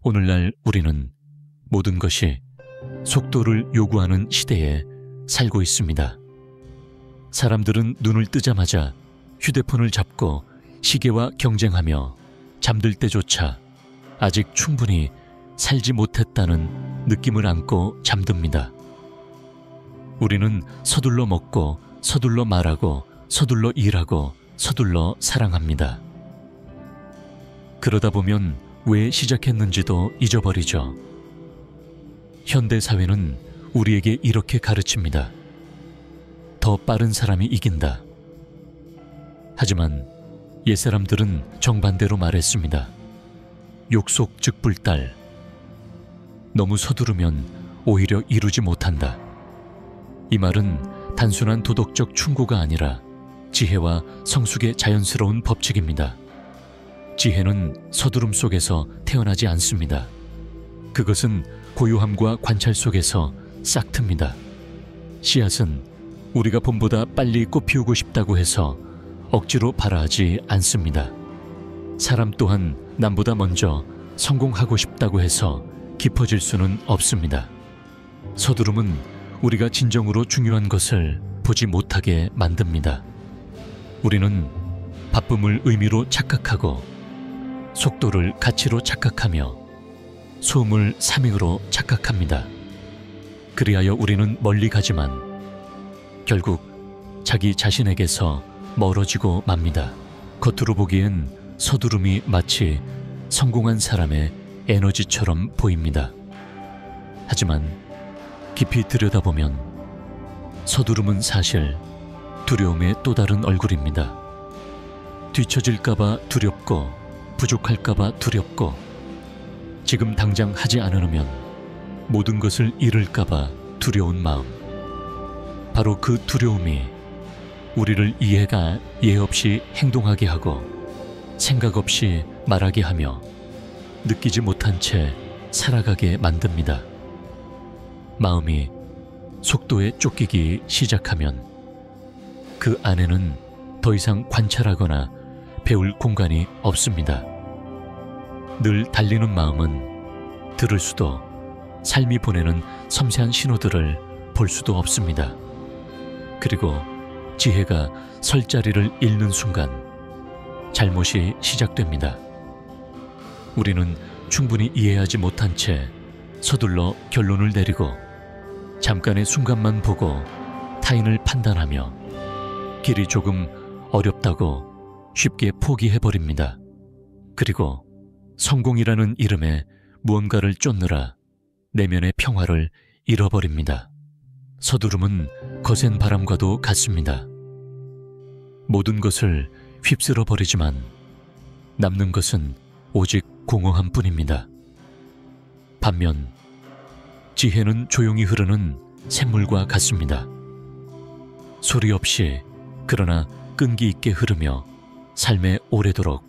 오늘날 우리는 모든 것이 속도를 요구하는 시대에 살고 있습니다. 사람들은 눈을 뜨자마자 휴대폰을 잡고 시계와 경쟁하며 잠들 때조차 아직 충분히 살지 못했다는 느낌을 안고 잠듭니다. 우리는 서둘러 먹고 서둘러 말하고 서둘러 일하고 서둘러 사랑합니다. 그러다 보면 왜 시작했는지도 잊어버리죠. 현대 사회는 우리에게 이렇게 가르칩니다. 더 빠른 사람이 이긴다. 하지만 옛사람들은 정반대로 말했습니다. 욕속즉불달. 너무 서두르면 오히려 이루지 못한다. 이 말은 단순한 도덕적 충고가 아니라 지혜와 성숙의 자연스러운 법칙입니다. 지혜는 서두름 속에서 태어나지 않습니다. 그것은 고요함과 관찰 속에서 싹틉니다. 씨앗은 우리가 봄보다 빨리 꽃 피우고 싶다고 해서 억지로 발아하지 않습니다. 사람 또한 남보다 먼저 성공하고 싶다고 해서 깊어질 수는 없습니다. 서두름은 우리가 진정으로 중요한 것을 보지 못하게 만듭니다. 우리는 바쁨을 의미로 착각하고 속도를 가치로 착각하며 소음을 사명으로 착각합니다. 그리하여 우리는 멀리 가지만 결국 자기 자신에게서 멀어지고 맙니다. 겉으로 보기엔 서두름이 마치 성공한 사람의 에너지처럼 보입니다. 하지만 깊이 들여다보면 서두름은 사실 두려움의 또 다른 얼굴입니다. 뒤처질까봐 두렵고 부족할까봐 두렵고 지금 당장 하지 않으면 모든 것을 잃을까봐 두려운 마음. 바로 그 두려움이 우리를 이해가 예 없이 행동하게 하고 생각 없이 말하게 하며 느끼지 못한 채 살아가게 만듭니다. 마음이 속도에 쫓기기 시작하면 그 안에는 더 이상 관찰하거나 배울 공간이 없습니다. 늘 달리는 마음은 들을 수도 삶이 보내는 섬세한 신호들을 볼 수도 없습니다. 그리고 지혜가 설 자리를 잃는 순간 잘못이 시작됩니다. 우리는 충분히 이해하지 못한 채 서둘러 결론을 내리고 잠깐의 순간만 보고 타인을 판단하며 길이 조금 어렵다고 쉽게 포기해버립니다. 그리고 성공이라는 이름에 무언가를 쫓느라 내면의 평화를 잃어버립니다. 서두름은 거센 바람과도 같습니다. 모든 것을 휩쓸어 버리지만 남는 것은 오직 공허함 뿐입니다. 반면 지혜는 조용히 흐르는 샘물과 같습니다. 소리 없이 그러나 끈기 있게 흐르며 삶에 오래도록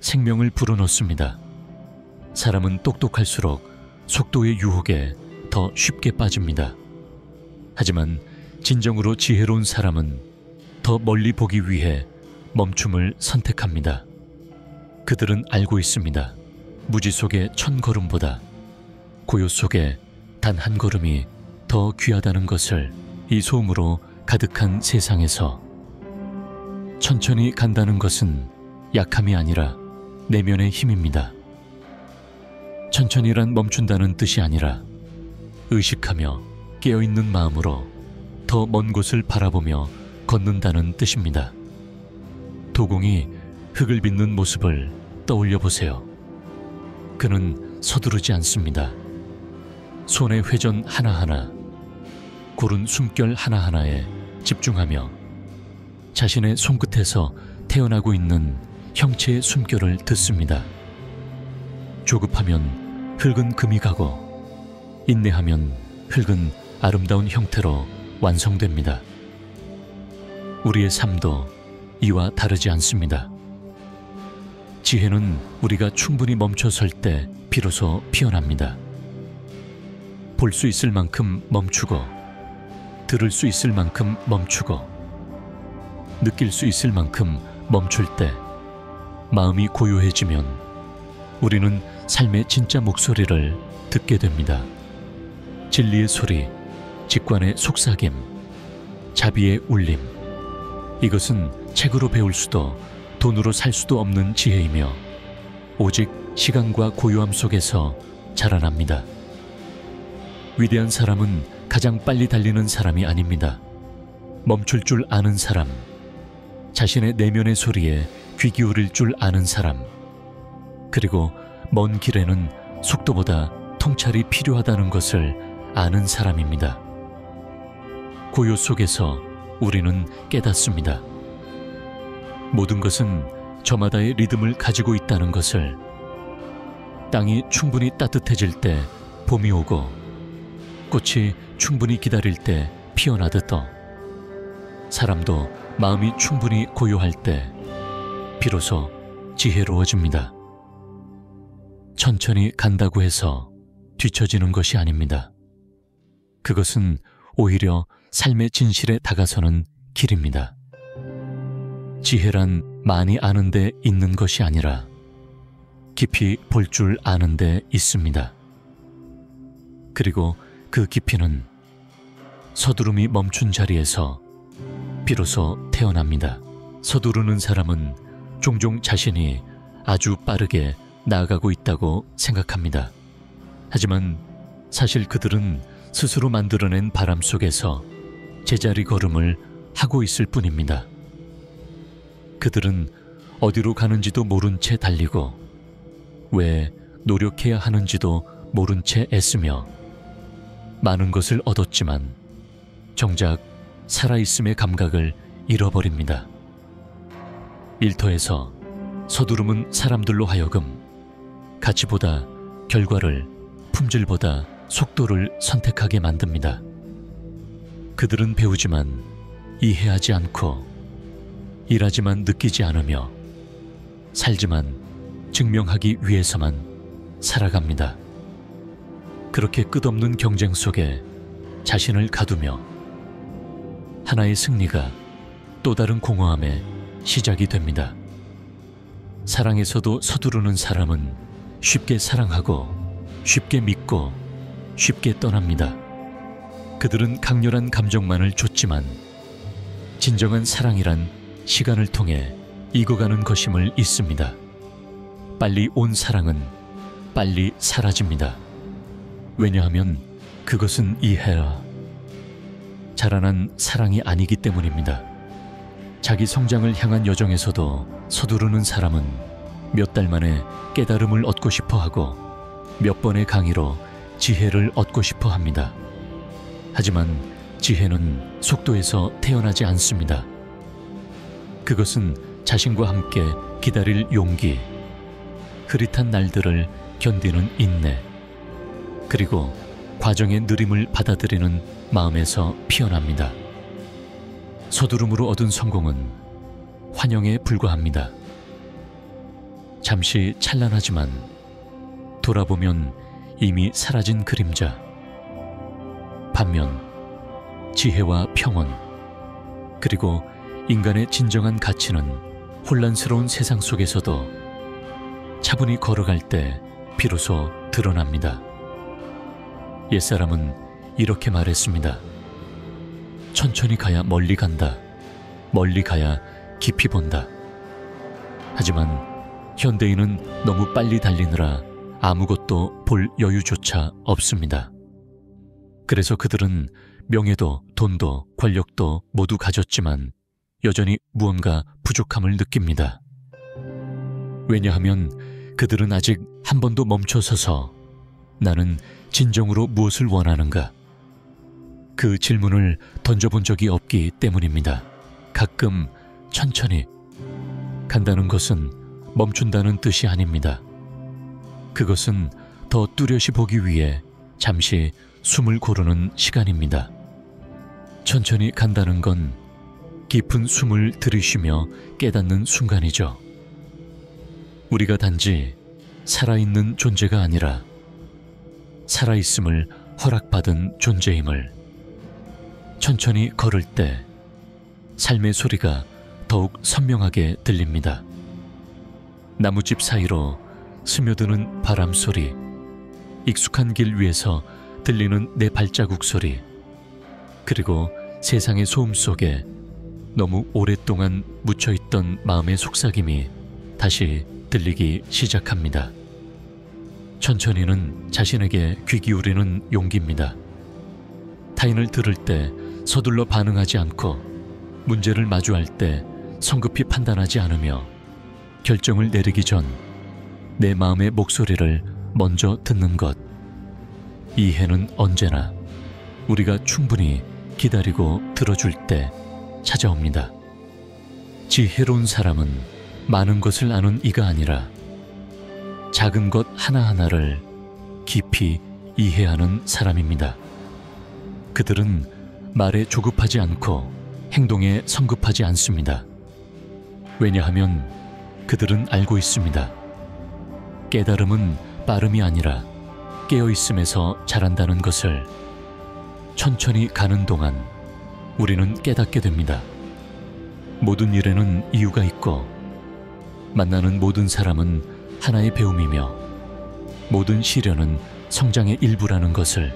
생명을 불어넣습니다. 사람은 똑똑할수록 속도의 유혹에 더 쉽게 빠집니다. 하지만 진정으로 지혜로운 사람은 더 멀리 보기 위해 멈춤을 선택합니다. 그들은 알고 있습니다. 무지 속의 1000걸음보다 고요 속에 단 한 걸음이 더 귀하다는 것을. 이 소음으로 가득한 세상에서 천천히 간다는 것은 약함이 아니라 내면의 힘입니다. 천천히란 멈춘다는 뜻이 아니라 의식하며 깨어있는 마음으로 더 먼 곳을 바라보며 걷는다는 뜻입니다. 도공이 흙을 빚는 모습을 떠올려 보세요. 그는 서두르지 않습니다. 손의 회전 하나하나, 고른 숨결 하나하나에 집중하며 자신의 손끝에서 태어나고 있는 형체의 숨결을 듣습니다. 조급하면 흙은 금이 가고 인내하면 흙은 아름다운 형태로 완성됩니다. 우리의 삶도 이와 다르지 않습니다. 지혜는 우리가 충분히 멈춰설 때 비로소 피어납니다. 볼 수 있을 만큼 멈추고, 들을 수 있을 만큼 멈추고, 느낄 수 있을 만큼 멈출 때 마음이 고요해지면 우리는 삶의 진짜 목소리를 듣게 됩니다. 진리의 소리, 직관의 속삭임, 자비의 울림. 이것은 책으로 배울 수도 돈으로 살 수도 없는 지혜이며 오직 시간과 고요함 속에서 자라납니다. 위대한 사람은 가장 빨리 달리는 사람이 아닙니다. 멈출 줄 아는 사람, 자신의 내면의 소리에 귀 기울일 줄 아는 사람, 그리고 먼 길에는 속도보다 통찰이 필요하다는 것을 아는 사람입니다. 고요 속에서 우리는 깨닫습니다. 모든 것은 저마다의 리듬을 가지고 있다는 것을. 땅이 충분히 따뜻해질 때 봄이 오고 꽃이 충분히 기다릴 때 피어나듯 사람도 마음이 충분히 고요할 때 비로소 지혜로워집니다. 천천히 간다고 해서 뒤처지는 것이 아닙니다. 그것은 오히려 삶의 진실에 다가서는 길입니다. 지혜란 많이 아는 데 있는 것이 아니라 깊이 볼 줄 아는 데 있습니다. 그리고 그 깊이는 서두름이 멈춘 자리에서 비로소 태어납니다. 서두르는 사람은 종종 자신이 아주 빠르게 나아가고 있다고 생각합니다. 하지만 사실 그들은 스스로 만들어낸 바람 속에서 제자리 걸음을 하고 있을 뿐입니다. 그들은 어디로 가는지도 모른 채 달리고 왜 노력해야 하는지도 모른 채 애쓰며 많은 것을 얻었지만 정작 살아있음의 감각을 잃어버립니다. 일터에서 서두르는 사람들로 하여금 가치보다 결과를, 품질보다 속도를 선택하게 만듭니다. 그들은 배우지만 이해하지 않고 일하지만 느끼지 않으며 살지만 증명하기 위해서만 살아갑니다. 그렇게 끝없는 경쟁 속에 자신을 가두며 하나의 승리가 또 다른 공허함의 시작이 됩니다. 사랑에서도 서두르는 사람은 쉽게 사랑하고 쉽게 믿고 쉽게 떠납니다. 그들은 강렬한 감정만을 줬지만 진정한 사랑이란 시간을 통해 익어가는 것임을 잊습니다. 빨리 온 사랑은 빨리 사라집니다. 왜냐하면 그것은 이해라, 자라난 사랑이 아니기 때문입니다. 자기 성장을 향한 여정에서도 서두르는 사람은 몇 달 만에 깨달음을 얻고 싶어 하고 몇 번의 강의로 지혜를 얻고 싶어 합니다. 하지만 지혜는 속도에서 태어나지 않습니다. 그것은 자신과 함께 기다릴 용기, 흐릿한 날들을 견디는 인내, 그리고 과정의 느림을 받아들이는 마음에서 피어납니다. 서두름으로 얻은 성공은 환영에 불과합니다. 잠시 찬란하지만 돌아보면 이미 사라진 그림자. 반면 지혜와 평온, 그리고 인간의 진정한 가치는 혼란스러운 세상 속에서도 차분히 걸어갈 때 비로소 드러납니다. 옛사람은 이렇게 말했습니다. 천천히 가야 멀리 간다. 멀리 가야 깊이 본다. 하지만 현대인은 너무 빨리 달리느라 아무것도 볼 여유조차 없습니다. 그래서 그들은 명예도 돈도 권력도 모두 가졌지만 여전히 무언가 부족함을 느낍니다. 왜냐하면 그들은 아직 한 번도 멈춰서서 나는 진정으로 무엇을 원하는가? 그 질문을 던져본 적이 없기 때문입니다. 가끔 천천히 간다는 것은 멈춘다는 뜻이 아닙니다. 그것은 더 뚜렷이 보기 위해 잠시 숨을 고르는 시간입니다. 천천히 간다는 건 깊은 숨을 들이쉬며 깨닫는 순간이죠. 우리가 단지 살아있는 존재가 아니라 살아있음을 허락받은 존재임을, 천천히 걸을 때 삶의 소리가 더욱 선명하게 들립니다. 나뭇집 사이로 스며드는 바람 소리, 익숙한 길 위에서 들리는 내 발자국 소리, 그리고 세상의 소음 속에 너무 오랫동안 묻혀있던 마음의 속삭임이 다시 들리기 시작합니다. 천천히는 자신에게 귀 기울이는 용기입니다. 타인을 들을 때 서둘러 반응하지 않고 문제를 마주할 때 성급히 판단하지 않으며 결정을 내리기 전 내 마음의 목소리를 먼저 듣는 것. 이해는 언제나 우리가 충분히 기다리고 들어줄 때 찾아옵니다. 지혜로운 사람은 많은 것을 아는 이가 아니라 작은 것 하나하나를 깊이 이해하는 사람입니다. 그들은 말에 조급하지 않고 행동에 성급하지 않습니다. 왜냐하면 그들은 알고 있습니다. 깨달음은 빠름이 아니라 깨어있음에서 자란다는 것을. 천천히 가는 동안 우리는 깨닫게 됩니다. 모든 일에는 이유가 있고 만나는 모든 사람은 하나의 배움이며 모든 시련은 성장의 일부라는 것을.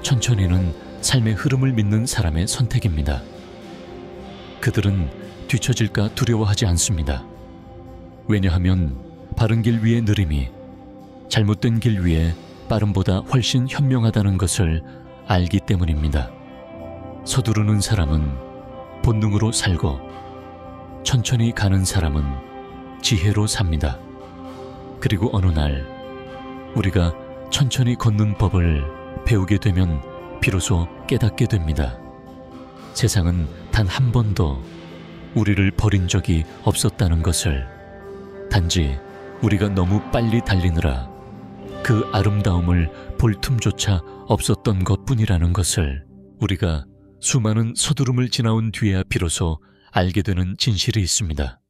천천히는 삶의 흐름을 믿는 사람의 선택입니다. 그들은 뒤처질까 두려워하지 않습니다. 왜냐하면 바른 길 위의 느림이 잘못된 길 위에 빠름보다 훨씬 현명하다는 것을 알기 때문입니다. 서두르는 사람은 본능으로 살고 천천히 가는 사람은 지혜로 삽니다. 그리고 어느 날 우리가 천천히 걷는 법을 배우게 되면 비로소 깨닫게 됩니다. 세상은 단 한 번도 우리를 버린 적이 없었다는 것을. 단지 우리가 너무 빨리 달리느라 그 아름다움을 볼 틈조차 없었던 것뿐이라는 것을 우리가 수많은 서두름을 지나온 뒤에야 비로소 알게 되는 진실이 있습니다.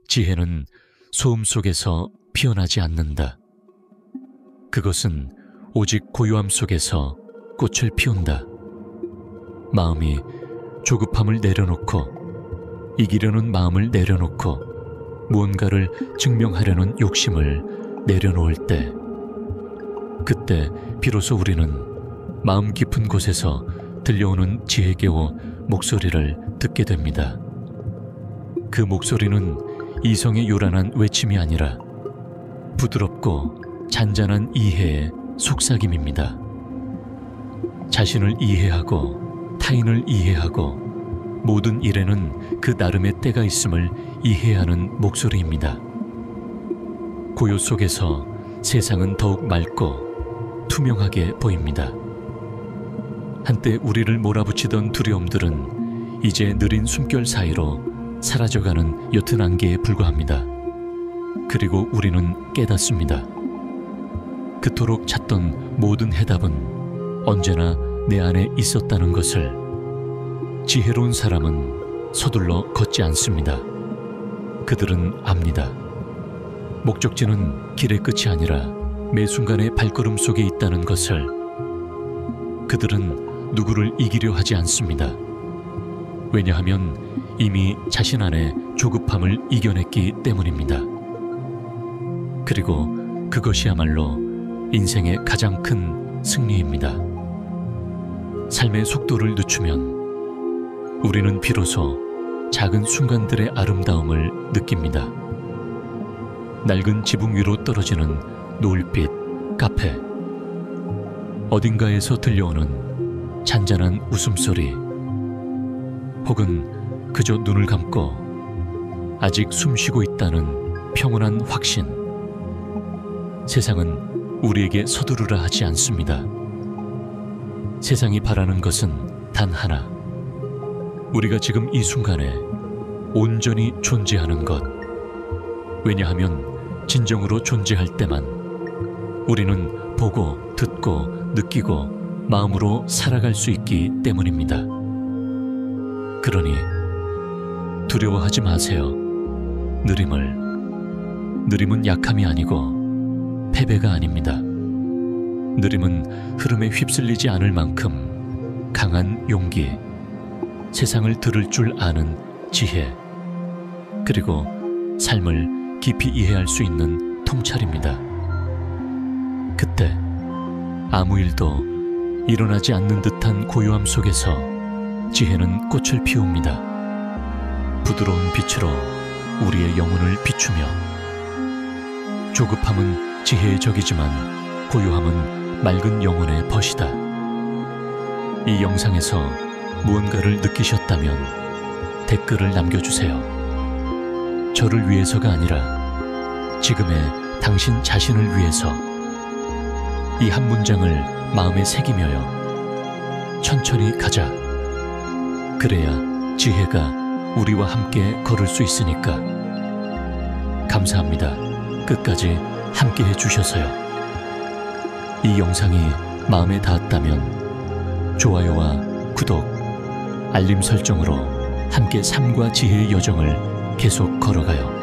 지혜는 소음 속에서 피어나지 않는다. 그것은 오직 고요함 속에서 꽃을 피운다. 마음이 조급함을 내려놓고 이기려는 마음을 내려놓고 무언가를 증명하려는 욕심을 내려놓을 때, 그때 비로소 우리는 마음 깊은 곳에서 들려오는 지혜계호 목소리를 듣게 됩니다. 그 목소리는 이성의 요란한 외침이 아니라 부드럽고 잔잔한 이해의 속삭임입니다. 자신을 이해하고 타인을 이해하고 모든 일에는 그 나름의 때가 있음을 이해해야 하는 목소리입니다. 고요 속에서 세상은 더욱 맑고 투명하게 보입니다. 한때 우리를 몰아붙이던 두려움들은 이제 느린 숨결 사이로 사라져가는 옅은 안개에 불과합니다. 그리고 우리는 깨닫습니다. 그토록 찾던 모든 해답은 언제나 내 안에 있었다는 것을. 지혜로운 사람은 서둘러 걷지 않습니다. 그들은 압니다. 목적지는 길의 끝이 아니라 매 순간의 발걸음 속에 있다는 것을. 그들은 누구를 이기려 하지 않습니다. 왜냐하면 이미 자신 안에 조급함을 이겨냈기 때문입니다. 그리고 그것이야말로 인생의 가장 큰 승리입니다. 삶의 속도를 늦추면 우리는 비로소 작은 순간들의 아름다움을 느낍니다. 낡은 지붕 위로 떨어지는 노을빛 카페, 어딘가에서 들려오는 잔잔한 웃음소리, 혹은 그저 눈을 감고 아직 숨쉬고 있다는 평온한 확신. 세상은 우리에게 서두르라 하지 않습니다. 세상이 바라는 것은 단 하나, 우리가 지금 이 순간에 온전히 존재하는 것. 왜냐하면 진정으로 존재할 때만 우리는 보고 듣고 느끼고 마음으로 살아갈 수 있기 때문입니다. 그러니 두려워하지 마세요. 느림은 약함이 아니고 패배가 아닙니다. 느림은 흐름에 휩쓸리지 않을 만큼 강한 용기, 세상을 들을 줄 아는 지혜, 그리고 삶을 깊이 이해할 수 있는 통찰입니다. 그때 아무 일도 일어나지 않는 듯한 고요함 속에서 지혜는 꽃을 피웁니다. 부드러운 빛으로 우리의 영혼을 비추며. 조급함은 지혜의 적이지만 고요함은 맑은 영혼의 벗이다. 이 영상에서 무언가를 느끼셨다면 댓글을 남겨주세요. 저를 위해서가 아니라 지금의 당신 자신을 위해서. 이 한 문장을 마음에 새기며요. 천천히 가자. 그래야 지혜가 우리와 함께 걸을 수 있으니까. 감사합니다. 끝까지 함께 해주셔서요. 이 영상이 마음에 닿았다면 좋아요와 구독, 알림 설정으로 함께 삶과 지혜의 여정을 계속 걸어가요.